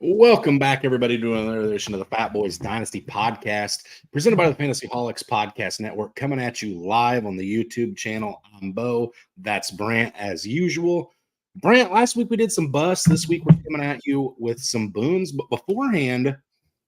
Welcome back, everybody, to another edition of the Fatboyz Dynasty Podcast, presented by the Fantasyholics Podcast Network, coming at you live on the YouTube channel. I'm Bo. That's Brant, as usual. Brant, last week we did some busts. This week we're coming at you with some boons. But beforehand,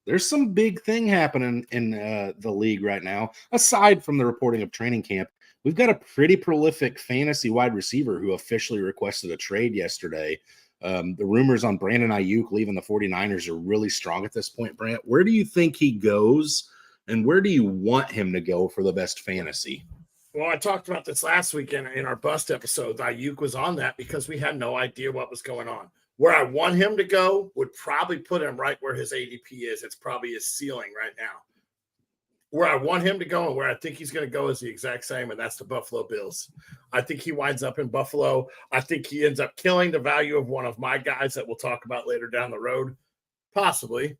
there's some big thing happening in the league right now. Aside from the reporting of training camp, we've got a pretty prolific fantasy wide receiver who officially requested a trade yesterday. The rumors on Brandon Ayuk leaving the 49ers are really strong at this point, Brant. Where do you think he goes, and where do you want him to go for the best fantasy? Well, I talked about this last weekend in our bust episode. Ayuk was on that because we had no idea what was going on. Where I want him to go would probably put him right where his ADP is. It's probably his ceiling right now. Where I want him to go and where I think he's going to go is the exact same, and that's the Buffalo Bills. I think he winds up in Buffalo. I think he ends up killing the value of one of my guys that we'll talk about later down the road, possibly.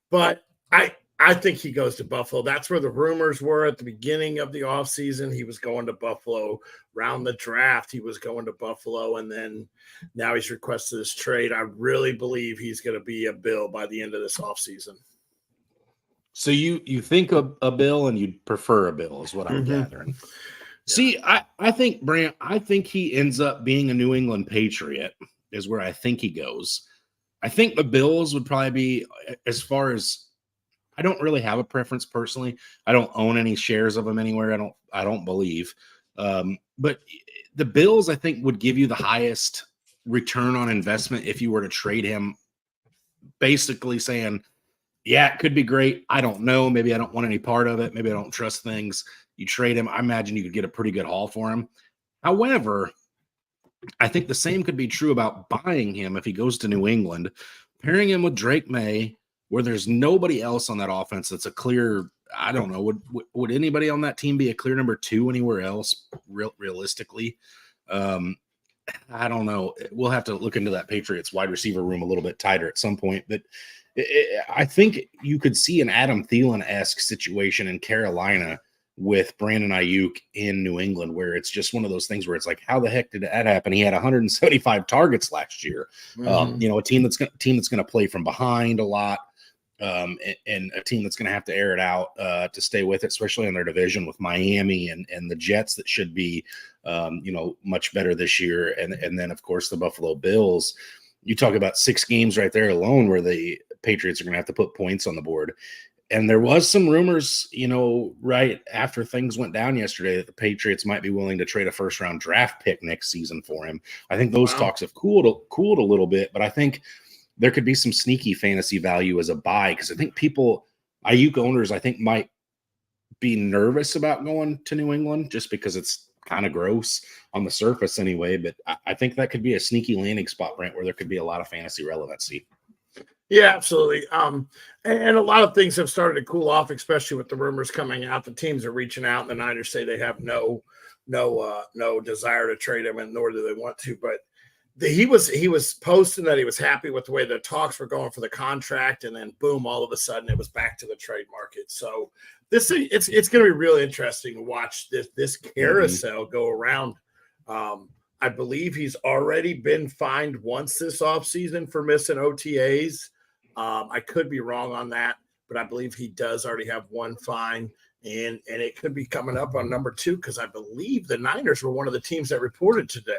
But I think he goes to Buffalo. That's where the rumors were at the beginning of the offseason. He was going to Buffalo. Around the draft, he was going to Buffalo, and then now he's requested this trade. I really believe he's going to be a Bill by the end of this offseason. So you think a Bill and you'd prefer a Bill is what I'm gathering. See, I think, Brant, I think he ends up being a New England Patriot is where I think he goes. I think the Bills would probably be, as far as, I don't really have a preference personally. I don't own any shares of them anywhere. I don't believe. But the Bills, I think, would give you the highest return on investment if you were to trade him, basically saying, yeah, it could be great. I don't know. Maybe I don't want any part of it. Maybe I don't trust things. You trade him. I imagine you could get a pretty good haul for him. However, I think the same could be true about buying him if he goes to New England, pairing him with Drake May, where there's nobody else on that offense that's a clear, I don't know, would anybody on that team be a clear number 2 anywhere else, realistically? I don't know. We'll have to look into that Patriots wide receiver room a little bit tighter at some point, but I think you could see an Adam Thielen-esque situation in Carolina with Brandon Ayuk in New England, where it's just one of those things where it's like, how the heck did that happen? He had 175 targets last year. A team that's going to play from behind a lot, and a team that's going to have to air it out to stay with it, especially in their division with Miami and the Jets that should be, much better this year. And then, of course, the Buffalo Bills. You talk about 6 games right there alone where the Patriots are going to have to put points on the board. And there was some rumors, right after things went down yesterday that the Patriots might be willing to trade a first-round draft pick next season for him. I think those talks have cooled a little bit, but I think there could be some sneaky fantasy value as a buy because I think Ayuk owners, I think, might be nervous about going to New England just because it's kind of gross on the surface anyway. But I think that could be a sneaky landing spot, Brent, where there could be a lot of fantasy relevancy. Yeah, absolutely. And a lot of things have started to cool off, especially with the rumors coming out. The teams are reaching out, and the Niners say they have no desire to trade him, and nor do they want to. But he was posting that he was happy with the way the talks were going for the contract, and then boom, all of a sudden it was back to the trade market. So it's going to be really interesting to watch this carousel go around. I believe he's already been fined once this offseason for missing OTAs. I could be wrong on that, but I believe he does already have one fine, and it could be coming up on number 2 because I believe the Niners were one of the teams that reported today.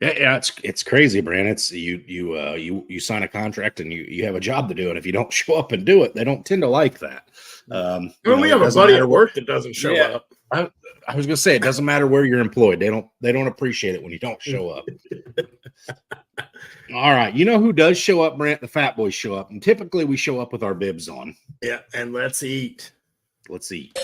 Yeah, it's crazy, Brand. It's you sign a contract and you have a job to do, and if you don't show up and do it, they don't tend to like that. We have a buddy at work that doesn't show up. I was gonna say it doesn't matter where you're employed. They don't appreciate it when you don't show up. All right, you know who does show up, Brent? The Fatboyz show up, and typically we show up with our bibs on. Yeah, and let's eat. Let's eat.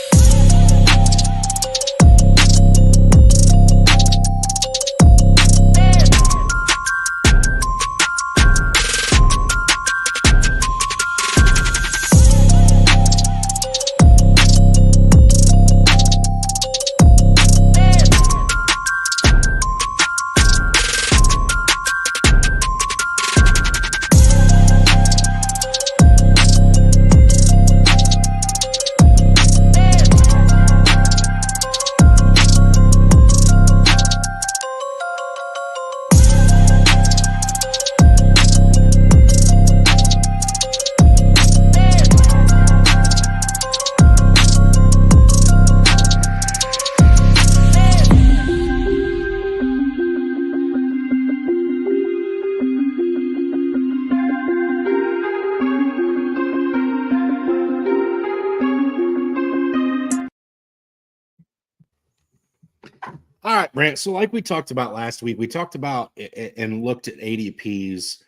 right, Brant. So like we talked about last week, we talked about and looked at ADPs,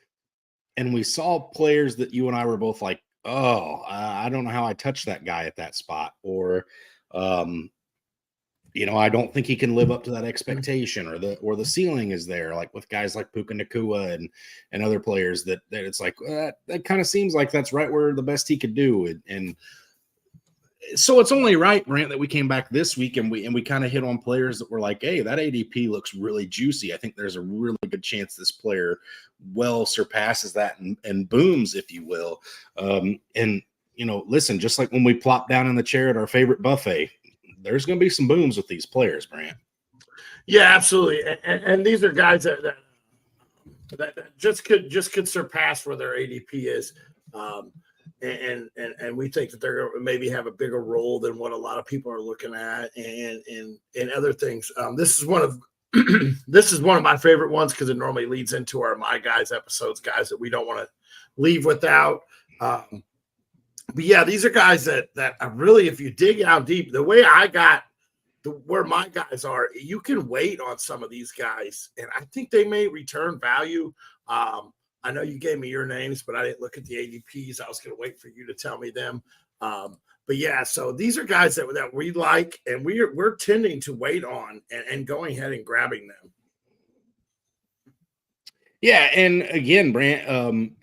and we saw players that you and I were both like, oh, I don't know how I touched that guy at that spot, or um, I don't think he can live up to that expectation, or the ceiling is there, like with guys like Puka Nakua and other players that it's like that kind of seems like that's right where the best he could do, and so it's only right, Brant, that we came back this week and we kind of hit on players that were like, hey, that ADP looks really juicy. I think there's a really good chance this player well surpasses that and booms, if you will. And listen, just like when we plop down in the chair at our favorite buffet, there's going to be some booms with these players, Brant. Yeah, absolutely. And these are guys that just could surpass where their ADP is. And we think that they're going to maybe have a bigger role than what a lot of people are looking at, and other things. This is one of my favorite ones because it normally leads into our My Guys episodes, guys that we don't want to leave without. But yeah, these are guys that I really, if you dig out deep, the way I got where my guys are, you can wait on some of these guys, and I think they may return value. I know you gave me your names, but I didn't look at the ADPs. I was going to wait for you to tell me them. But yeah, so these are guys that we like, and we're tending to wait on and going ahead and grabbing them. Yeah, and again, Brant,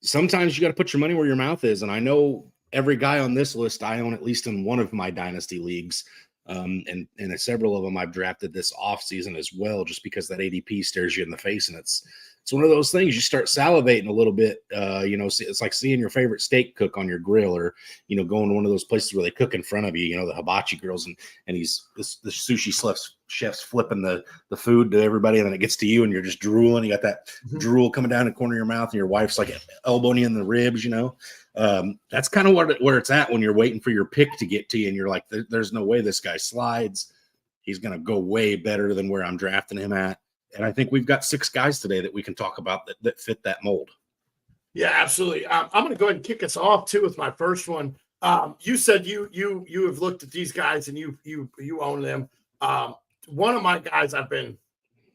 sometimes you got to put your money where your mouth is, and I know every guy on this list I own at least in one of my dynasty leagues. And several of them I've drafted this offseason as well, just because that ADP stares you in the face, and it's one of those things you start salivating a little bit. It's like seeing your favorite steak cook on your grill, or going to one of those places where they cook in front of you. The hibachi grills, and the sushi chef's flipping the food to everybody, and then it gets to you, and you're just drooling. You got that drool coming down the corner of your mouth, and your wife's like elbowing you in the ribs. That's kind of where it's at when you're waiting for your pick to get to you, and you're like, there's no way this guy slides. He's going to go way better than where I'm drafting him at. And I think we've got 6 guys today that we can talk about that fit that mold. Yeah, absolutely. I'm going to go ahead and kick us off too with my first one. You said you have looked at these guys and you own them. One of my guys I've been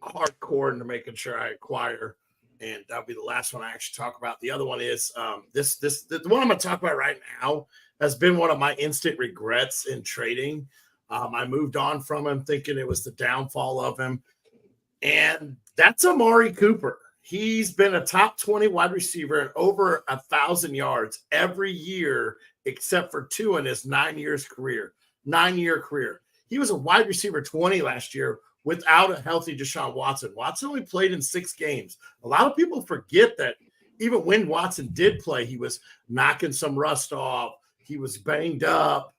hardcore into making sure I acquire, and that'll be the last one I actually talk about. The other one is the one I'm going to talk about right now has been one of my instant regrets in trading. I moved on from him thinking it was the downfall of him. And that's Amari Cooper. He's been a top 20 wide receiver and over 1,000 yards every year, except for 2 in his 9-year career. He was a wide receiver 20 last year without a healthy Deshaun Watson. Watson only played in 6 games. A lot of people forget that even when Watson did play, he was knocking some rust off. He was banged up.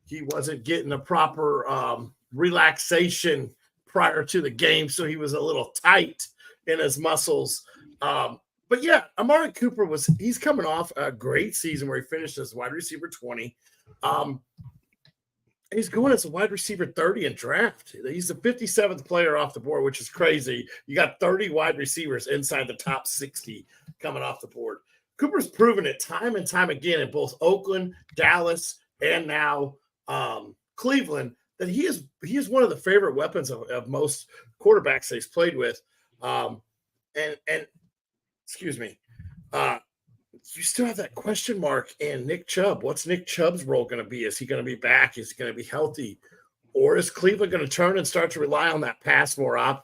He wasn't getting the proper relaxation prior to the game, so he was a little tight in his muscles. But yeah, Amari Cooper he's coming off a great season where he finished as wide receiver 20. He's going as a wide receiver 30 in draft. He's the 57th player off the board, which is crazy. You got 30 wide receivers inside the top 60 coming off the board. Cooper's proven it time and time again in both Oakland, Dallas, and now Cleveland, that he is one of the favorite weapons of most quarterbacks that he's played with. And excuse me, you still have that question mark in Nick Chubb. What's Nick Chubb's role going to be? Is he going to be back? Is he going to be healthy? Or is Cleveland going to turn and start to rely on that pass more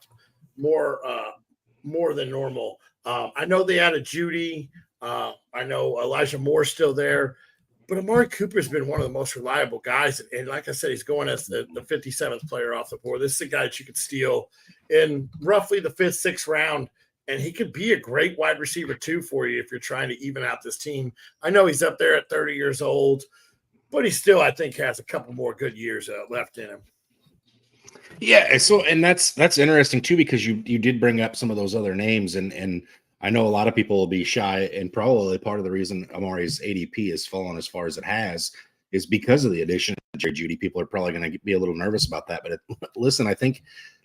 than normal? I know they added Judy. I know Elijah Moore's still there. But Amari Cooper's been one of the most reliable guys. And like I said, he's going as the 57th player off the board. This is a guy that you could steal in roughly the 5th, 6th round. And he could be a great wide receiver, too, for you if you're trying to even out this team. I know he's up there at 30 years old, but he still, I think, has a couple more good years left in him. Yeah, and that's interesting, too, because you did bring up some of those other names. And I know a lot of people will be shy, and probably part of the reason Amari's ADP has fallen as far as it has is because of the addition of Jerry Jeudy. People are probably going to be a little nervous about that. But listen, I think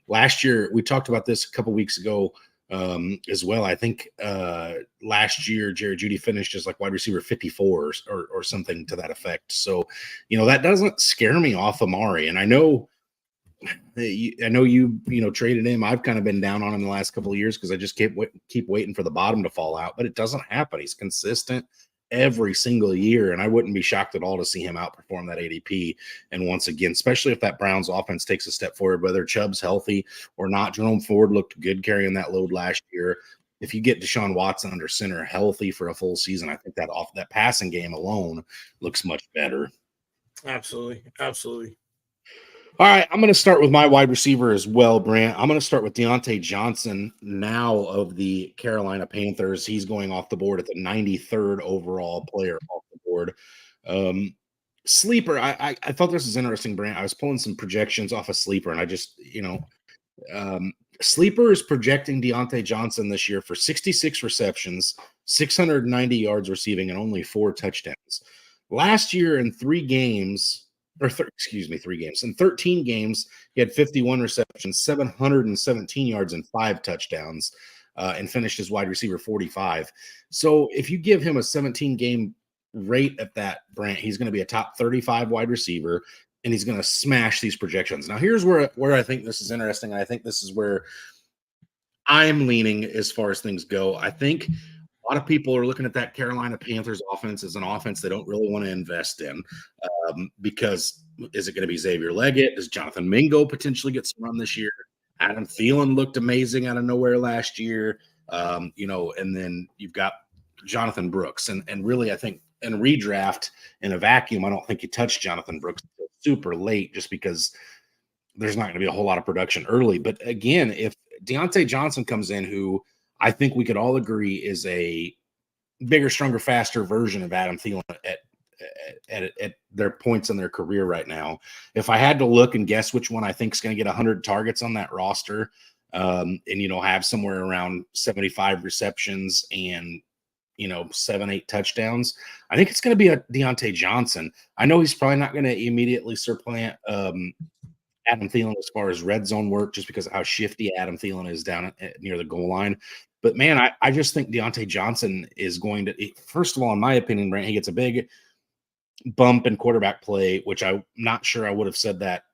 last year, we talked about this a couple weeks ago as well. I think last year, Jerry Jeudy finished as like wide receiver 54 or something to that effect. So, that doesn't scare me off Amari. And I know I know you traded him. I've kind of been down on him the last couple of years because I just keep waiting for the bottom to fall out, but it doesn't happen. He's consistent every single year, and I wouldn't be shocked at all to see him outperform that ADP. And once again, especially if that Browns offense takes a step forward, whether Chubb's healthy or not. Jerome Ford looked good carrying that load last year. If you get Deshaun Watson under center healthy for a full season, I think that passing game alone looks much better. Absolutely. Absolutely. All right, I'm going to start with my wide receiver as well, Brant. I'm going to start with Deontay Johnson now of the Carolina Panthers. He's going off the board at the 93rd overall player off the board. Sleeper, I thought this was interesting, Brant. I was pulling some projections off of Sleeper, and I just, Sleeper is projecting Deontay Johnson this year for 66 receptions, 690 yards receiving, and only 4 touchdowns. Last year in 3 games, in 13 games, he had 51 receptions, 717 yards, and 5 touchdowns, and finished as wide receiver 45. So if you give him a 17-game rate at that, Brant, he's going to be a top 35 wide receiver, and he's going to smash these projections. Now, here's where I think this is interesting, and I think this is where I'm leaning as far as things go. I think a lot of people are looking at that Carolina Panthers offense as an offense they don't really want to invest in because is it going to be Xavier Leggett? Does Jonathan Mingo potentially get some run this year? Adam Thielen looked amazing out of nowhere last year, and then you've got Jonathan Brooks. And really, I think in a redraft, in a vacuum, I don't think you touch Jonathan Brooks super late just because there's not going to be a whole lot of production early. But again, if Deontay Johnson comes in, who I think we could all agree is a bigger, stronger, faster version of Adam Thielen at their points in their career right now. If I had to look and guess which one I think is going to get 100 targets on that roster, and have somewhere around 75 receptions and 7-8 touchdowns, I think it's going to be a Deontay Johnson. I know he's probably not going to immediately supplant Adam Thielen as far as red zone work, just because of how shifty Adam Thielen is down near the goal line. But man, I just think Deontay Johnson is going to, first of all, in my opinion, Brent, he gets a big bump in quarterback play, which I'm not sure I would have said that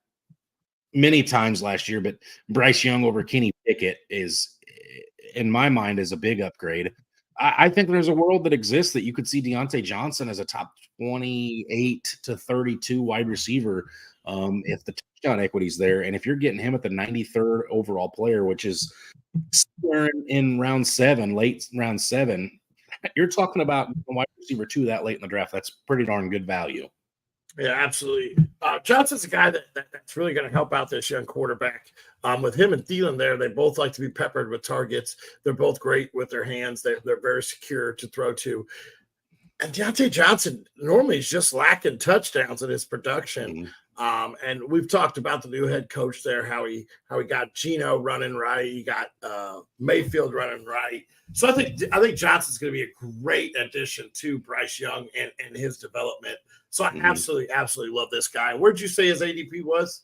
many times last year, but Bryce Young over Kenny Pickett is, in my mind, is a big upgrade. I think there's a world that exists that you could see Deontay Johnson as a top 28 to 32 wide receiver if the touchdown equity is there. And if you're getting him at the 93rd overall player, which is somewhere in round 7, late round 7, you're talking about wide receiver 2 that late in the draft. That's pretty darn good value. Yeah, absolutely. Johnson's a guy that's really going to help out this young quarterback. With him and Thielen there, they both like to be peppered with targets. They're both great with their hands. They're very secure to throw to. And Deontay Johnson normally is just lacking touchdowns in his production. And we've talked about the new head coach there, how he got Geno running right. He got Mayfield running right. So I think Johnson's going to be a great addition to Bryce Young and his development. So I absolutely love this guy. Where'd you say his ADP was?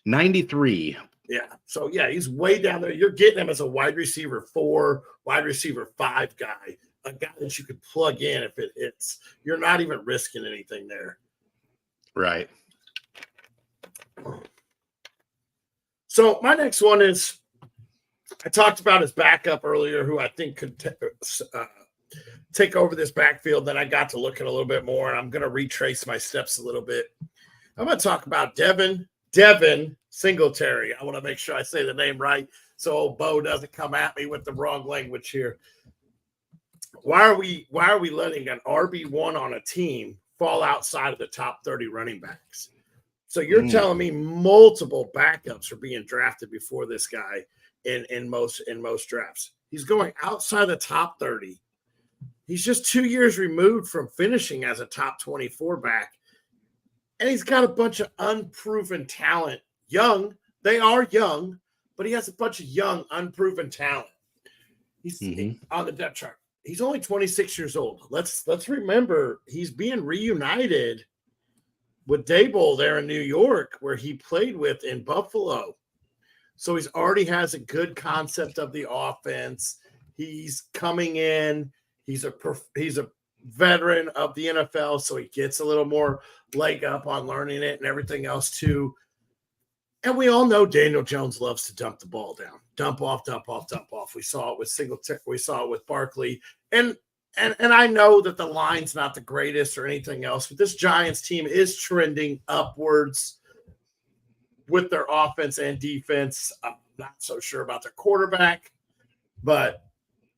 93. Yeah. So yeah, he's way down there. You're getting him as a wide receiver 4, wide receiver 5 guy, a guy that you could plug in if it's you're not even risking anything there. Right. So my next one is, I talked about his backup earlier, who I think could take over this backfield. Then I got to look at a little bit more, and I'm going to retrace my steps a little bit. I'm going to talk about Devin Singletary. I want to make sure I say the name right so old Bo doesn't come at me with the wrong language here. Why are we letting an RB1 on a team fall outside of the top 30 running backs? So you're telling me multiple backups are being drafted before this guy in most drafts. He's going outside the top 30. He's just 2 years removed from finishing as a top 24 back. And he's got a bunch of unproven talent. Young, they are young, but he has a bunch of young, unproven talent. He's on the depth chart. He's only 26 years old. Let's remember he's being reunited with Daboll there in New York, where he played with in Buffalo. So he's already has a good concept of the offense. He's coming in. He's a veteran of the NFL, so he gets a little more leg up on learning it and everything else too. And we all know Daniel Jones loves to dump the ball down, dump off, dump off, dump off. We saw it with Singletary, we saw it with Barkley, and I know that the line's not the greatest or anything else, but this Giants team is trending upwards with their offense and defense. I'm not so sure about their quarterback, but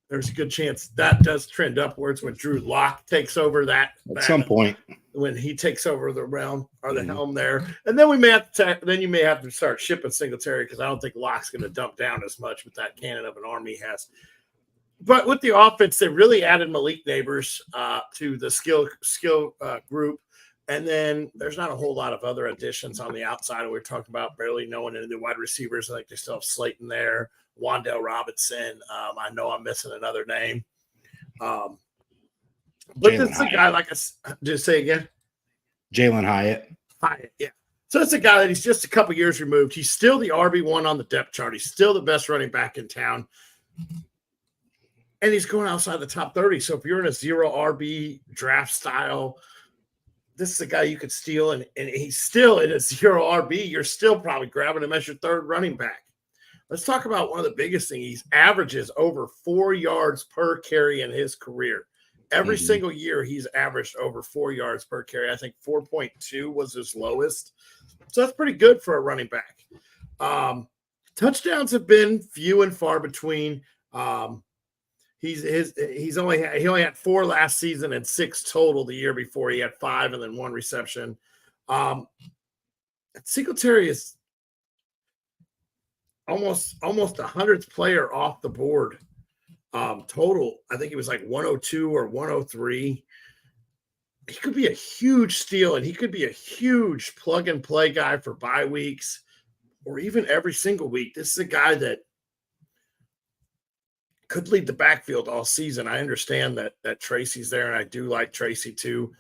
there's a good chance that does trend upwards when Drew Lock takes over that at some point. When he takes over the realm or the helm there. And then we may have to then you may have to start shipping Singletary, because I don't think Lock's going to dump down as much with that cannon of an arm he has. But with the offense, they really added Malik Neighbors to the skill group. And then there's not a whole lot of other additions on the outside. We're talking about barely knowing any of the wide receivers. I think they still have Slayton there, Wan'Dale Robinson. I know I'm missing another name. But this is a guy like just say again. Jalen Hyatt. Hyatt, yeah. So it's a guy that he's just a couple years removed. He's still the RB1 on the depth chart. He's still the best running back in town. And he's going outside the top 30. So if you're in a 0 RB draft style, this is a guy you could steal. And he's still in a 0 RB. You're still probably grabbing him as your third running back. Let's talk about one of the biggest things. He averages over 4 yards per carry in his career. Every single year, he's averaged over 4 yards per carry. I think 4.2 was his lowest. So that's pretty good for a running back. Touchdowns have been few and far between. He only had 4 last season and 6 total the year before. He had 5 and then 1 reception. Singletary is almost a 100th player off the board. Total, I think he was like 102 or 103. He could be a huge steal, and he could be a huge plug and play guy for bye weeks or even every single week. This is a guy that could lead the backfield all season. I understand that Tracy's there, and I do like Tracy too.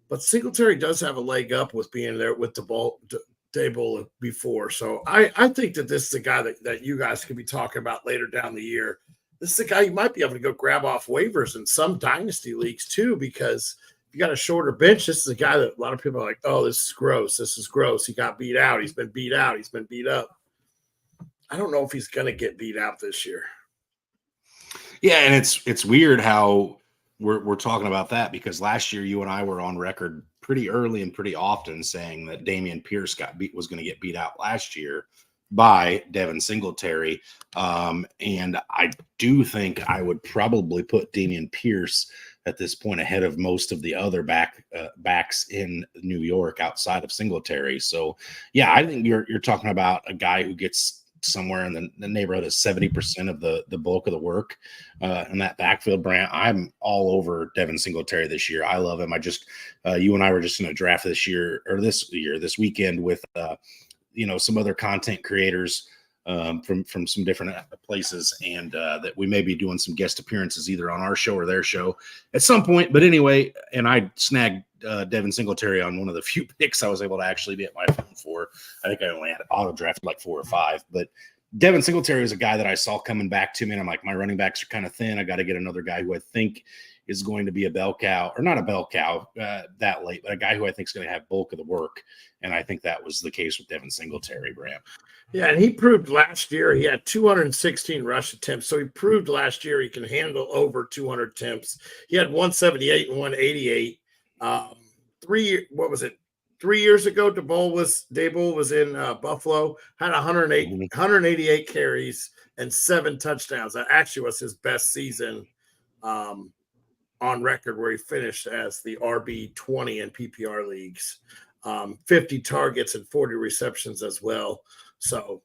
But Singletary does have a leg up with being there with the ball Dable before. So I think that this is a guy that you guys could be talking about later down the year. This is a guy you might be able to go grab off waivers in some dynasty leagues too, because if you got a shorter bench, this is a guy that a lot of people are like, oh, this is gross. This is gross. He got beat out. He's been beat out. He's been beat up. I don't know if he's going to get beat out this year. Yeah, and it's weird how we're talking about that, because last year you and I were on record pretty early and pretty often saying that Dameon Pierce was going to get beat out last year by Devin Singletary. And I do think I would probably put Dameon Pierce at this point ahead of most of the other backs in New York outside of Singletary. So yeah, I think you're talking about a guy who gets somewhere in the neighborhood of 70% of the bulk of the work in that backfield. Brant, I'm all over Devin Singletary this year. I love him. You and I were just in a draft this weekend with some other content creators from some different places, and that we may be doing some guest appearances either on our show or their show at some point. But anyway, and I snagged Devin Singletary on one of the few picks I was able to actually be at my phone for. I think I only had auto drafted like 4 or 5, but Devin Singletary is a guy that I saw coming back to me, and I'm like, my running backs are kind of thin. I got to get another guy who I think is going to be a bell cow, or not a bell cow that late, but a guy who I think is going to have bulk of the work. And I think that was the case with Devin Singletary, Bram. Yeah, and he proved last year he had 216 rush attempts. So he proved last year he can handle over 200 attempts. He had 178 and 188. 3 years ago, Dable was in Buffalo, had 188 carries and 7 touchdowns. That actually was his best season on record, where he finished as the RB20 in PPR leagues. 50 targets and 40 receptions as well. So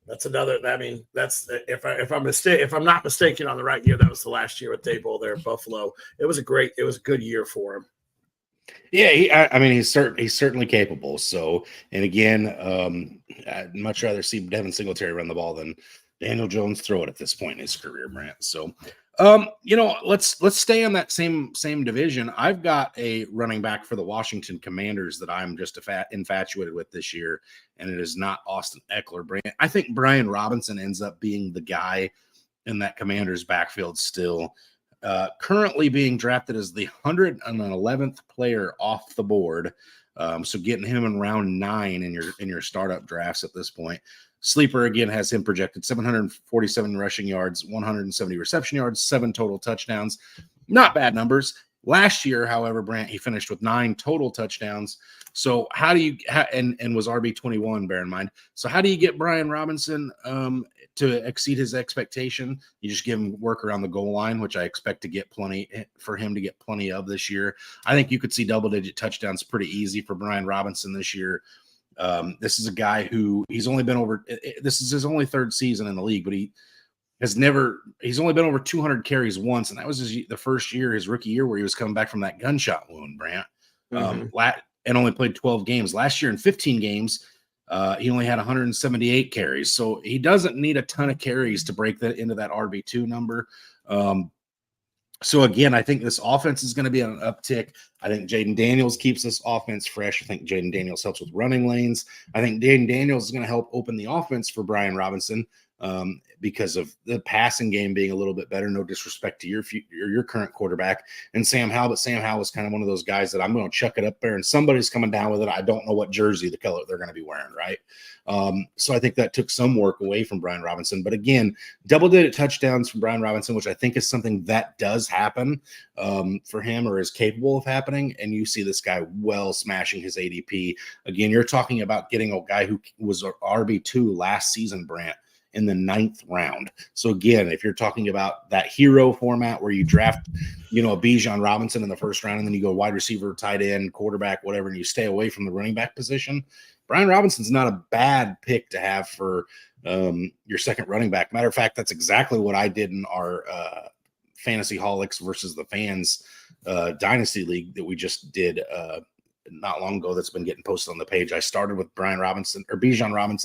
that's another. I mean, that's if I'm not mistaken on the right year, that was the last year with Dable there at Buffalo. It was a good year for him. Yeah, he's certainly capable. So, and again, I'd much rather see Devin Singletary run the ball than Daniel Jones throw it at this point in his career, Brant. So, let's stay on that same division. I've got a running back for the Washington Commanders that I'm just infatuated with this year, and it is not Austin Eckler. Brant, I think Brian Robinson ends up being the guy in that Commanders backfield still. Currently being drafted as the 111th player off the board. So getting him in round 9 in your startup drafts at this point. Sleeper again has him projected 747 rushing yards, 170 reception yards, 7 total touchdowns. Not bad numbers. Last year, however, Brant, he finished with 9 total touchdowns. So how do you and was RB21, bear in mind. So how do you get Brian Robinson to exceed his expectation? You just give him work around the goal line, which I expect to get plenty for him to get plenty of this year. I think you could see double-digit touchdowns pretty easy for Brian Robinson this year. This is a guy who he's only been over. This is his only 3rd season in the league, but he's only been over 200 carries once, and that was the first year, his rookie year, where he was coming back from that gunshot wound, Brant, and only played 12 games. Last year in 15 games, he only had 178 carries, so he doesn't need a ton of carries to break that into that RB2 number. So again, I think this offense is going to be on an uptick. I think Jaden Daniels keeps this offense fresh. I think Jaden Daniels helps with running lanes. I think Jaden Daniels is going to help open the offense for Brian Robinson because of the passing game being a little bit better. No disrespect to your current quarterback and Sam Howell, but Sam Howell is kind of one of those guys that I'm going to chuck it up there and somebody's coming down with it. I don't know what jersey, the color they're going to be wearing, right? So I think that took some work away from Brian Robinson. But again, double-digit touchdowns from Brian Robinson, which I think is something that does happen for him or is capable of happening. And you see this guy well smashing his ADP. Again, you're talking about getting a guy who was RB2 last season, Brant, in the 9th round. So again, if you're talking about that hero format where you draft, a Bijan Robinson in the 1st round, and then you go wide receiver, tight end, quarterback, whatever, and you stay away from the running back position, Brian Robinson's not a bad pick to have for your 2nd running back. Matter of fact, that's exactly what I did in our Fantasy Holics versus the Fans Dynasty League that we just did not long ago that's been getting posted on the page. I started with Bijan Robinson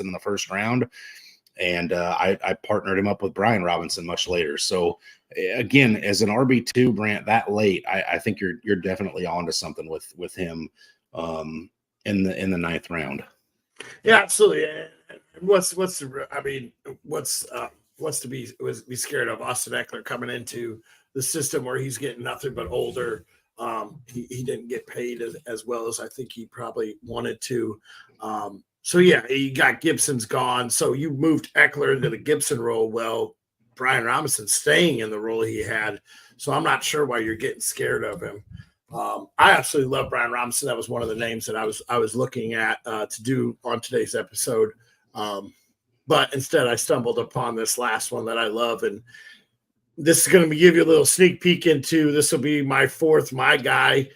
in the 1st round, and I partnered him up with Brian Robinson much later. So again, as an RB2, Brant, that late, I think you're definitely onto something with him in the 9th round. Yeah, absolutely. What's to be scared of? Austin Eckler coming into the system where he's getting nothing but older. He didn't get paid as well as I think he probably wanted to. So yeah, you got Gibson's gone. So you moved Eckler into the Gibson role. Well, Brian Robinson staying in the role he had. So I'm not sure why you're getting scared of him. I absolutely love Brian Robinson. That was one of the names that I was looking at to do on today's episode. But instead I stumbled upon this last one that I love. And this is going to give you a little sneak peek into, this will be my 4th, my guy,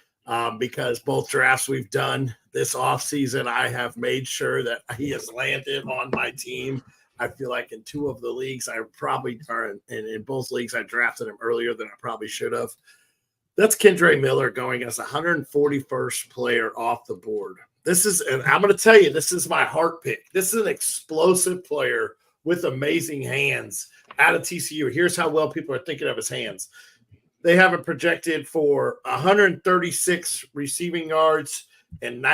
because both drafts we've done this offseason, I have made sure that he has landed on my team. I feel like in 2 of the leagues, I probably are, and in both leagues, I drafted him earlier than I probably should have. That's Kendre Miller going as 141st player off the board. And I'm going to tell you, this is my heart pick. This is an explosive player with amazing hands out of TCU. Here's how well people are thinking of his hands. They have it projected for 136 receiving yards and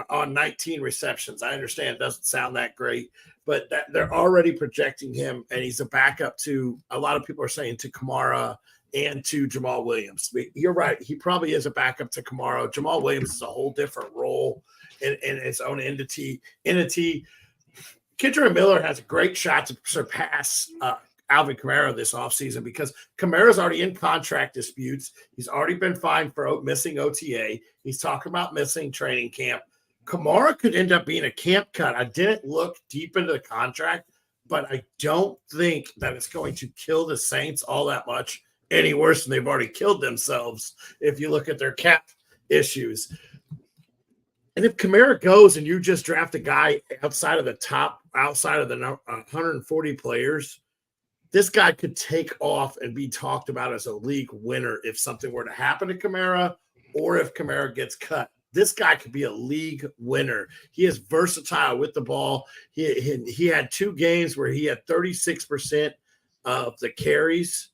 on 19 receptions. I understand it doesn't sound that great, but they're already projecting him, and he's a backup to, a lot of people are saying, to Kamara and to Jamal Williams. You're right. He probably is a backup to Kamara. Jamal Williams is a whole different role in its own entity. Kendre Miller has a great shot to surpass Alvin Kamara this offseason because Kamara's already in contract disputes. He's already been fined for missing OTA. He's talking about missing training camp. Kamara could end up being a camp cut. I didn't look deep into the contract, but I don't think that it's going to kill the Saints all that much any worse than they've already killed themselves if you look at their cap issues. And if Kamara goes and you just draft a guy outside of the 140 players, this guy could take off and be talked about as a league winner if something were to happen to Kamara or if Kamara gets cut. This guy could be a league winner. He is versatile with the ball. He had 2 games where he had 36% of the carries,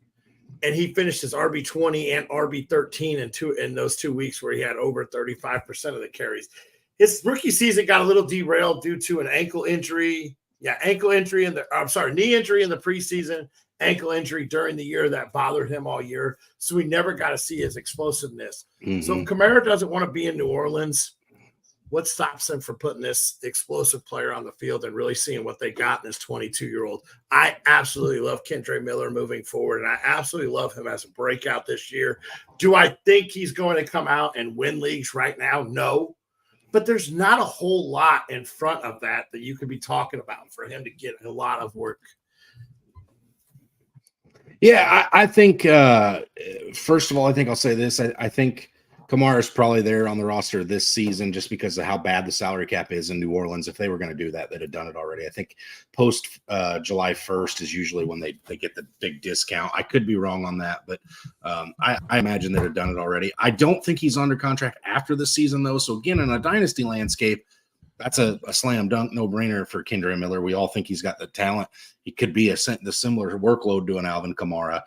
and he finished his RB20 and RB13 in those 2 weeks where he had over 35% of the carries. His rookie season got a little derailed due to an ankle injury. Yeah, knee injury in the preseason, ankle injury during the year that bothered him all year. So we never got to see his explosiveness. Mm-hmm. So if Kamara doesn't want to be in New Orleans, what stops them from putting this explosive player on the field and really seeing what they got in this 22-year-old? I absolutely love Kendre Miller moving forward, and I absolutely love him as a breakout this year. Do I think he's going to come out and win leagues right now? No. But there's not a whole lot in front of that you could be talking about for him to get a lot of work. Yeah, I think, first of all, I think I'll say this. I think Kamara's probably there on the roster this season just because of how bad the salary cap is in New Orleans. If they were going to do that, they'd have done it already. I think post July 1st is usually when they get the big discount. I could be wrong on that, but I imagine they'd have done it already. I don't think he's under contract after the season, though. So, again, in a dynasty landscape, that's a slam dunk, no-brainer for Kendre Miller. We all think he's got the talent. He could be the similar workload to an Alvin Kamara,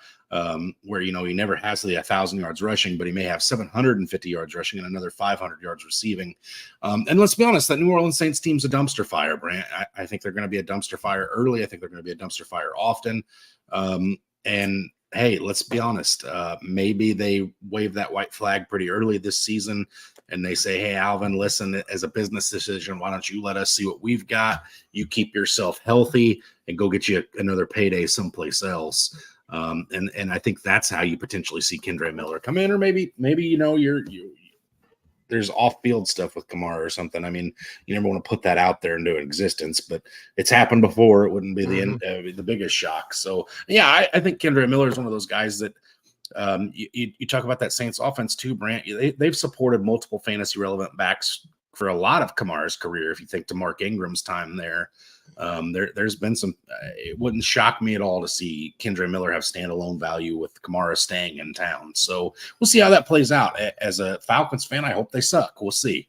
where, he never has the 1,000 yards rushing, but he may have 750 yards rushing and another 500 yards receiving. And let's be honest, that New Orleans Saints team's a dumpster fire, Brant. I think they're going to be a dumpster fire early. I think they're going to be a dumpster fire often. And hey, let's be honest, maybe they wave that white flag pretty early this season and they say, hey, Alvin, listen, as a business decision, why don't you let us see what we've got? You keep yourself healthy and go get you another payday someplace else. And I think that's how you potentially see Kendre Miller come in, or maybe there's off-field stuff with Kamara or something. I mean, you never want to put that out there into existence, but it's happened before. It wouldn't be the biggest shock. So, yeah, I think Kendre Miller is one of those guys that you talk about that Saints offense too, Brant. They've supported multiple fantasy-relevant backs for a lot of Kamara's career. If you think to Mark Ingram's time there, there's been some. It wouldn't shock me at all to see Kendre Miller have standalone value with Kamara staying in town. So we'll see how that plays out. As a Falcons fan, I hope they suck. We'll see.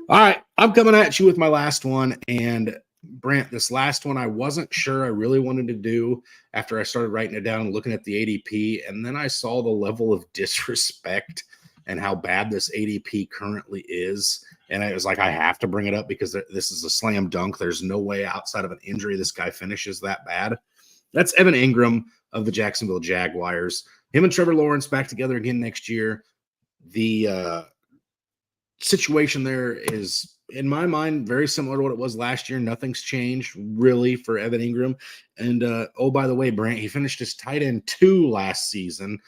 All right, I'm coming at you with my last one, and Brant, this last one I wasn't sure I really wanted to do after I started writing it down and looking at the ADP, and then I saw the level of disrespect and how bad this ADP currently is. And I was like, I have to bring it up because this is a slam dunk. There's no way outside of an injury this guy finishes that bad. That's Evan Ingram of the Jacksonville Jaguars. Him and Trevor Lawrence back together again next year. The situation there is, in my mind, very similar to what it was last year. Nothing's changed really for Evan Ingram. And oh, by the way, Brant, he finished his tight end 2 last season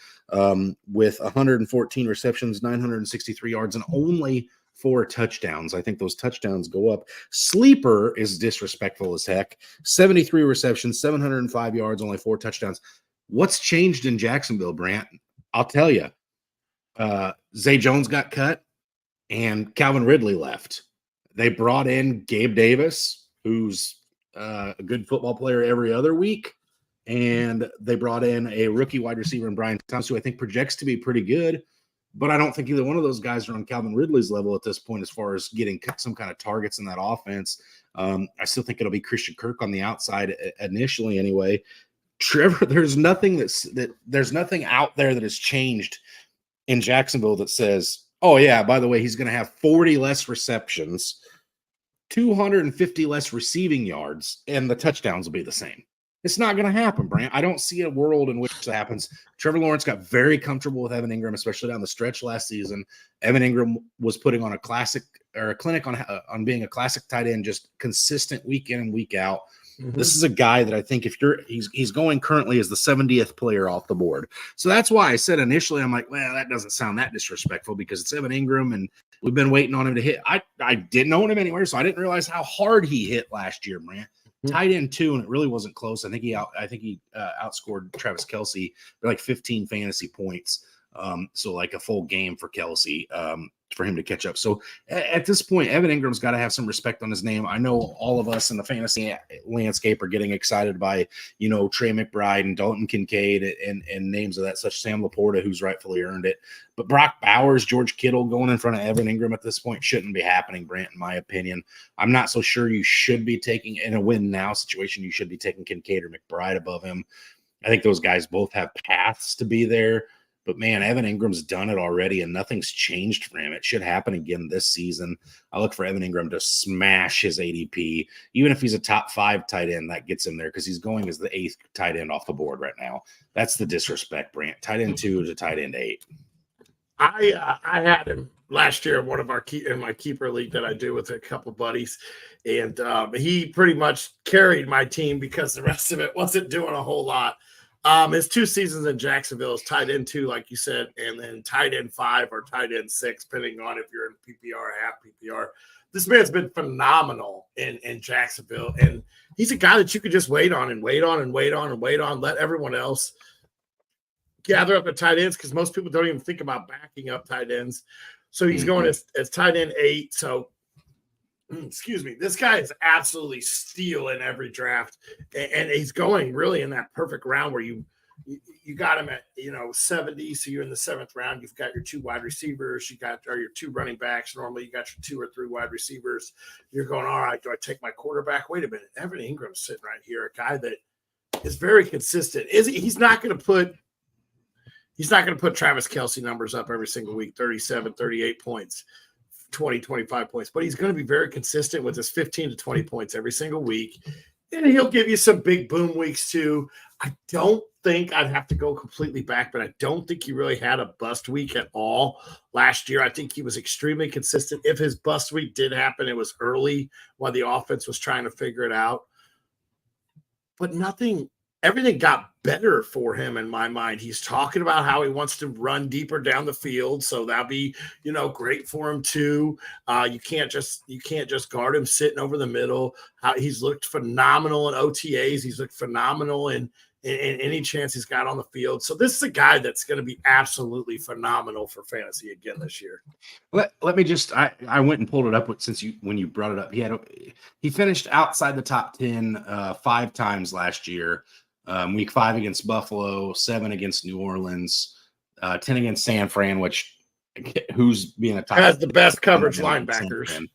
with 114 receptions, 963 yards, and only 4 touchdowns. I think those touchdowns go up. Sleeper is disrespectful as heck. 73 receptions, 705 yards, only 4 touchdowns. What's changed in Jacksonville, Brant? I'll tell you. Zay Jones got cut and Calvin Ridley left. They brought in Gabe Davis, who's a good football player every other week. And they brought in a rookie wide receiver in Brian Thomas, who I think projects to be pretty good. But I don't think either one of those guys are on Calvin Ridley's level at this point as far as getting some kind of targets in that offense. I still think it'll be Christian Kirk on the outside initially anyway. Trevor, there's nothing there's nothing out there that has changed in Jacksonville that says, oh, yeah, by the way, he's going to have 40 less receptions, 250 less receiving yards, and the touchdowns will be the same. It's not going to happen, Brant. I don't see a world in which that happens. Trevor Lawrence got very comfortable with Evan Ingram, especially down the stretch last season. Evan Ingram was putting on a clinic on being a classic tight end, just consistent week in and week out. Mm-hmm. This is a guy that I think he's going currently as the 70th player off the board. So that's why I said initially, I'm like, well, that doesn't sound that disrespectful because it's Evan Ingram and we've been waiting on him to hit. I didn't own him anywhere, so I didn't realize how hard he hit last year, Brant. Tight end 2, and it really wasn't close. I think he outscored Travis Kelce by like 15 fantasy points. So like a full game for Kelce for him to catch up. So at this point, Evan Ingram's got to have some respect on his name. I know all of us in the fantasy landscape are getting excited by, Trey McBride and Dalton Kincaid and names of that such, Sam Laporta, who's rightfully earned it. But Brock Bowers, George Kittle going in front of Evan Ingram at this point shouldn't be happening, Brant, in my opinion. I'm not so sure you should be taking, in a win now situation, you should be taking Kincaid or McBride above him. I think those guys both have paths to be there. But, man, Evan Ingram's done it already, and nothing's changed for him. It should happen again this season. I look for Evan Ingram to smash his ADP. Even if he's a top 5 tight end, that gets him there because he's going as the 8th tight end off the board right now. That's the disrespect, Brant. Tight end 2 to tight end 8. I had him last year in one of our in my keeper league that I do with a couple buddies, and he pretty much carried my team because the rest of it wasn't doing a whole lot. His 2 seasons in Jacksonville is tight end 2, like you said, and then tight end 5 or tight end 6, depending on if you're in PPR or half PPR. This man's been phenomenal in Jacksonville, and he's a guy that you could just wait on and wait on and wait on and wait on. Let everyone else gather up the tight ends because most people don't even think about backing up tight ends. So he's going as tight end 8. So, excuse me, this guy is absolutely steel in every draft, and he's going really in that perfect round where you got him at 70. So you're in the 7th round. You've got your 2 wide receivers. Or your 2 running backs. Normally you got your 2 or 3 wide receivers. You're going, all right, do I take my quarterback? Wait a minute, Evan Ingram's sitting right here, a guy that is very consistent. He's not going to put Travis Kelce numbers up every single week, 37, 38 points, 20, 25 points, but he's going to be very consistent with his 15 to 20 points every single week. And he'll give you some big boom weeks too. I don't think I'd have to go completely back, but I don't think he really had a bust week at all last year. I think he was extremely consistent. If his bust week did happen, it was early while the offense was trying to figure it out. But everything got better for him in my mind. He's talking about how he wants to run deeper down the field, so that'll be, great for him too. You can't just guard him sitting over the middle. He's looked phenomenal in OTAs. He's looked phenomenal in any chance he's got on the field. So this is a guy that's going to be absolutely phenomenal for fantasy again this year. Let me just I went and pulled it up when you brought it up. He finished outside the top 10 5 times last year. Week 5 against Buffalo, 7 against New Orleans, 10 against San Fran, who's being a top has the best coverage linebackers.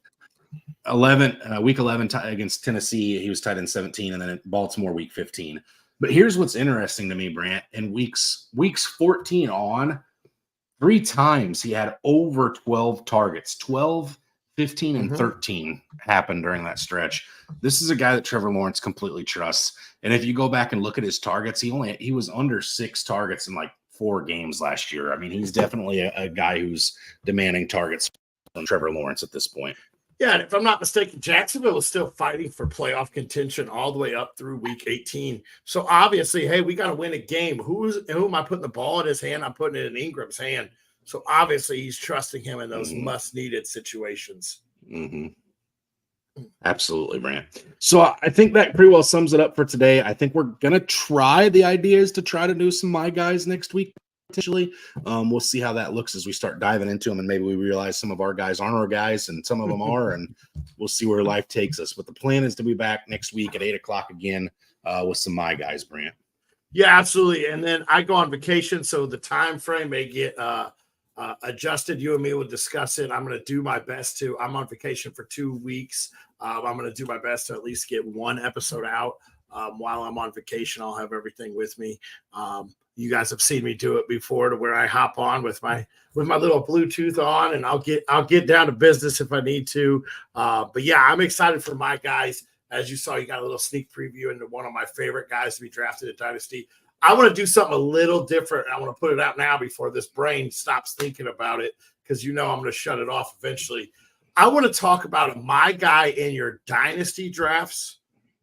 11 week 11 against Tennessee, he was tight end 17, and then at Baltimore week 15. But here's what's interesting to me, Brant. In weeks 14 on, 3 times he had over 12 targets. 12, 15, and 13 happened during that stretch. This is a guy that Trevor Lawrence completely trusts. And if you go back and look at his targets, he was under 6 targets in like 4 games last year. I mean, he's definitely a guy who's demanding targets from Trevor Lawrence at this point. Yeah, and if I'm not mistaken, Jacksonville is still fighting for playoff contention all the way up through week 18. So obviously, hey, we got to win a game. Who am I putting the ball in his hand? I'm putting it in Ingram's hand. So obviously, he's trusting him in those must-needed situations. Absolutely, Brant. So I think that pretty well sums it up for today. I think we're going to try the ideas to try to do some My Guys next week, potentially. We'll see how that looks as we start diving into them, and maybe we realize some of our guys aren't our guys and some of them are, and we'll see where life takes us. But the plan is to be back next week at 8 o'clock again with some My Guys, Brant. Yeah, absolutely. And then I go on vacation, so the time frame may get adjusted. You and me will discuss it. I'm going to do my best I'm on vacation for 2 weeks. I'm going to do my best to at least get 1 episode out while I'm on vacation. I'll have everything with me. You guys have seen me do it before, to where I hop on with my little Bluetooth on, and I'll get down to business if I need to. But yeah, I'm excited for My Guys. As you saw, you got a little sneak preview into one of my favorite guys to be drafted in Dynasty. I want to do something a little different. I want to put it out now before this brain stops thinking about it, because I'm going to shut it off eventually. I want to talk about a My Guy in your Dynasty drafts.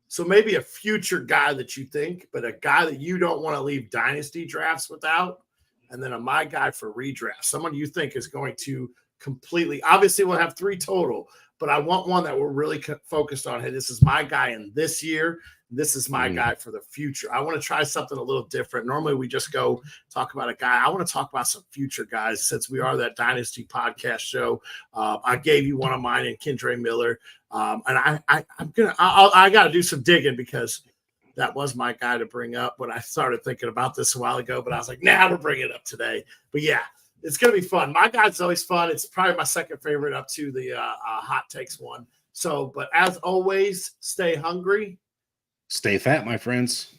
So maybe a future guy that you think, but a guy that you don't want to leave Dynasty drafts without, and then a My Guy for redraft. Someone you think is going to completely – obviously we'll have 3 total, but I want one that we're really focused on. Hey, this is my guy in this year. This is my guy for the future. I want to try something a little different. Normally we just go talk about a guy. I want to talk about some future guys, since we are that Dynasty podcast show. I gave you one of mine in Kendre Miller. And I got to do some digging, because that was my guy to bring up when I started thinking about this a while ago, but I was like, we'll bring it up today. But yeah, it's going to be fun. My guy's always fun. It's probably my second favorite, up to the hot takes one. So, but as always, stay hungry. Stay fat, my friends.